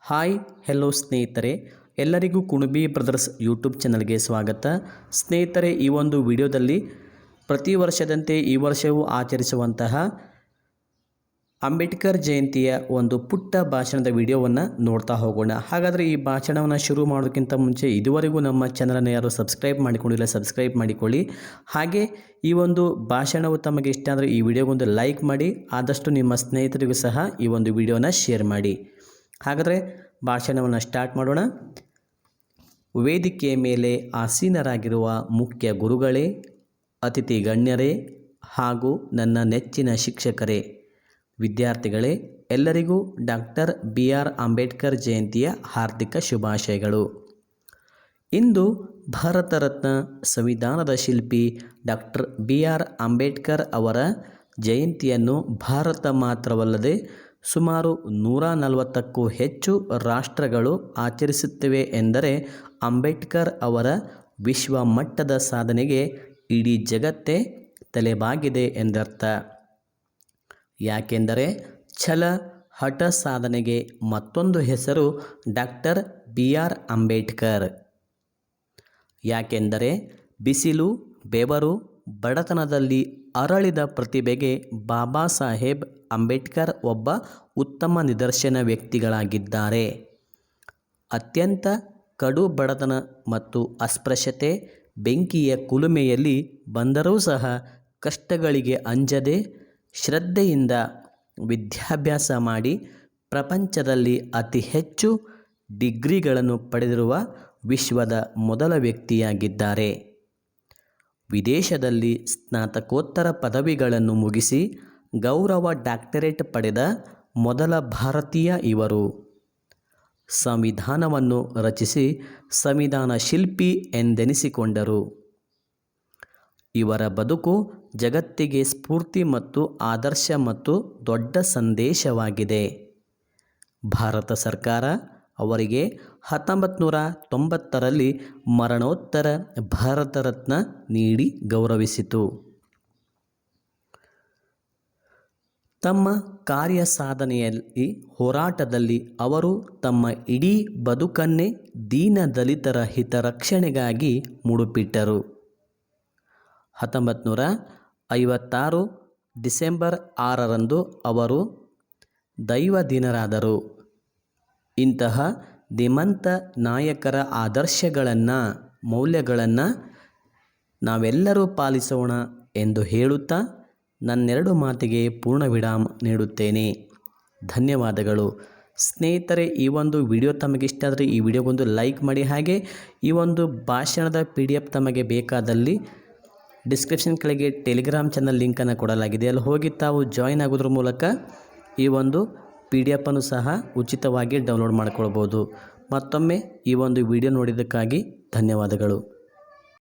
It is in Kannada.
ಹಾಯ್ ಹೆಲೋ ಸ್ನೇಹಿತರೆ, ಎಲ್ಲರಿಗೂ ಕುಣಬಿ ಬ್ರದರ್ಸ್ ಯೂಟ್ಯೂಬ್ ಚಾನಲ್ಗೆ ಸ್ವಾಗತ. ಸ್ನೇಹಿತರೆ, ಈ ಒಂದು ವಿಡಿಯೋದಲ್ಲಿ ಪ್ರತಿ ವರ್ಷದಂತೆ ಈ ವರ್ಷವೂ ಆಚರಿಸುವಂತಹ ಅಂಬೇಡ್ಕರ್ ಜಯಂತಿಯ ಒಂದು ಪುಟ್ಟ ಭಾಷಣದ ವಿಡಿಯೋವನ್ನು ನೋಡ್ತಾ ಹೋಗೋಣ. ಹಾಗಾದರೆ ಈ ಭಾಷಣವನ್ನು ಶುರು ಮಾಡೋದಕ್ಕಿಂತ ಮುಂಚೆ ಇದುವರೆಗೂ ನಮ್ಮ ಚಾನಲನ್ನು ಯಾರು ಸಬ್ಸ್ಕ್ರೈಬ್ ಮಾಡಿಕೊಂಡಿಲ್ಲ ಸಬ್ಸ್ಕ್ರೈಬ್ ಮಾಡಿಕೊಳ್ಳಿ. ಹಾಗೆ ಈ ಒಂದು ಭಾಷಣವು ತಮಗೆ ಇಷ್ಟ ಅಂದರೆ ಈ ವಿಡಿಯೋಗೊಂದು ಲೈಕ್ ಮಾಡಿ, ಆದಷ್ಟು ನಿಮ್ಮ ಸ್ನೇಹಿತರಿಗೂ ಸಹ ಈ ಒಂದು ವಿಡಿಯೋನ ಶೇರ್ ಮಾಡಿ. ಹಾಗಾದರೆ ಭಾಷಣವನ್ನು ಸ್ಟಾರ್ಟ್ ಮಾಡೋಣ. ವೇದಿಕೆಯ ಮೇಲೆ ಆಸೀನರಾಗಿರುವ ಮುಖ್ಯ ಗುರುಗಳೇ, ಅತಿಥಿ ಗಣ್ಯರೇ ಹಾಗೂ ನನ್ನ ನೆಚ್ಚಿನ ಶಿಕ್ಷಕರೇ, ವಿದ್ಯಾರ್ಥಿಗಳೇ, ಎಲ್ಲರಿಗೂ ಡಾಕ್ಟರ್ BR ಅಂಬೇಡ್ಕರ್ ಜಯಂತಿಯ ಹಾರ್ದಿಕ ಶುಭಾಶಯಗಳು. ಇಂದು ಭಾರತ ರತ್ನ ಸಂವಿಧಾನದ ಶಿಲ್ಪಿ ಡಾಕ್ಟರ್ BR ಅಂಬೇಡ್ಕರ್ ಅವರ ಜಯಂತಿಯನ್ನು ಭಾರತ ಮಾತ್ರವಲ್ಲದೆ ಸುಮಾರು 140ಕ್ಕೂ ಹೆಚ್ಚು ರಾಷ್ಟ್ರಗಳು ಆಚರಿಸುತ್ತಿವೆ ಎಂದರೆ ಅಂಬೇಡ್ಕರ್ ಅವರ ವಿಶ್ವ ಮಟ್ಟದ ಸಾಧನೆಗೆ ಇಡೀ ಜಗತ್ತೇ ತಲೆಬಾಗಿದೆ ಎಂದರ್ಥ. ಯಾಕೆಂದರೆ ಛಲ ಹಠ ಸಾಧನೆಗೆ ಮತ್ತೊಂದು ಹೆಸರು ಡಾಕ್ಟರ್ BR ಅಂಬೇಡ್ಕರ್. ಯಾಕೆಂದರೆ ಬಿಸಿಲು, ಬೆವರು, ಬಡತನದಲ್ಲಿ ಅರಳಿದ ಪ್ರತಿಭೆಗೆ ಬಾಬಾ ಸಾಹೇಬ್ ಅಂಬೇಡ್ಕರ್ ಒಬ್ಬ ಉತ್ತಮ ನಿದರ್ಶನ ವ್ಯಕ್ತಿಗಳಾಗಿದ್ದಾರೆ. ಅತ್ಯಂತ ಕಡು ಬಡತನ ಮತ್ತು ಅಸ್ಪೃಶ್ಯತೆ ಬೆಂಕಿಯ ಕುಲುಮೆಯಲ್ಲಿ ಬಂದರೂ ಸಹ ಕಷ್ಟಗಳಿಗೆ ಅಂಜದೆ ಶ್ರದ್ಧೆಯಿಂದ ವಿದ್ಯಾಭ್ಯಾಸ ಮಾಡಿ ಪ್ರಪಂಚದಲ್ಲಿ ಅತಿ ಹೆಚ್ಚು ಡಿಗ್ರಿಗಳನ್ನು ಪಡೆದಿರುವ ವಿಶ್ವದ ಮೊದಲ ವ್ಯಕ್ತಿಯಾಗಿದ್ದಾರೆ. ವಿದೇಶದಲ್ಲಿ ಸ್ನಾತಕೋತ್ತರ ಪದವಿಗಳನ್ನು ಮುಗಿಸಿ ಗೌರವ ಡಾಕ್ಟರೇಟ್ ಪಡೆದ ಮೊದಲ ಭಾರತೀಯ ಇವರು. ಸಂವಿಧಾನವನ್ನು ರಚಿಸಿ ಸಂವಿಧಾನ ಶಿಲ್ಪಿ ಎಂದೆನಿಸಿಕೊಂಡರು. ಇವರ ಬದುಕು ಜಗತ್ತಿಗೆ ಸ್ಫೂರ್ತಿ ಮತ್ತು ಆದರ್ಶ ಮತ್ತು ದೊಡ್ಡ ಸಂದೇಶವಾಗಿದೆ. ಭಾರತ ಸರ್ಕಾರ ಅವರಿಗೆ 1990ರಲ್ಲಿ ಮರಣೋತ್ತರ ಭಾರತ ರತ್ನ ನೀಡಿ ಗೌರವಿಸಿತು. ತಮ್ಮ ಕಾರ್ಯ ಸಾಧನೆಯಲ್ಲಿ ಹೋರಾಟದಲ್ಲಿ ಅವರು ತಮ್ಮ ಇಡೀ ಬದುಕನ್ನೇ ದೀನ ದಲಿತರ ಹಿತರಕ್ಷಣೆಗಾಗಿ ಮುಡುಪಿಟ್ಟರು. 1956 ಡಿಸೆಂಬರ್ 6ರಂದು ಅವರು ದೈವದೀನರಾದರು. ಇಂತಹ ಧೀಮಂತ ನಾಯಕರ ಆದರ್ಶಗಳನ್ನು, ಮೌಲ್ಯಗಳನ್ನು ನಾವೆಲ್ಲರೂ ಪಾಲಿಸೋಣ ಎಂದು ಹೇಳುತ್ತಾ ನನ್ನೆರಡು ಮಾತಿಗೆ ಪೂರ್ಣ ವಿರಾಮ ನೀಡುತ್ತೇನೆ. ಧನ್ಯವಾದಗಳು. ಸ್ನೇಹಿತರೆ, ಈ ಒಂದು ವಿಡಿಯೋ ತಮಗಿಷ್ಟ ಆದರೆ ಈ ವಿಡಿಯೋಗೊಂದು ಲೈಕ್ ಮಾಡಿ. ಹಾಗೆ ಈ ಒಂದು ಭಾಷಣದ PDF ತಮಗೆ ಬೇಕಾದಲ್ಲಿ ಡಿಸ್ಕ್ರಿಪ್ಷನ್ ಕೆಳಗೆ ಟೆಲಿಗ್ರಾಮ್ ಚಾನಲ್ ಲಿಂಕನ್ನು ಕೊಡಲಾಗಿದೆ. ಅಲ್ಲಿ ಹೋಗಿ ತಾವು ಜಾಯಿನ್ ಆಗೋದ್ರ ಮೂಲಕ ಈ ಒಂದು PDF ಅನ್ನು ಸಹ ಉಚಿತವಾಗಿ ಡೌನ್ಲೋಡ್ ಮಾಡಿಕೊಳ್ಬೋದು. ಮತ್ತೊಮ್ಮೆ ಈ ಒಂದು ವಿಡಿಯೋ ನೋಡಿದ್ದಕ್ಕಾಗಿ ಧನ್ಯವಾದಗಳು.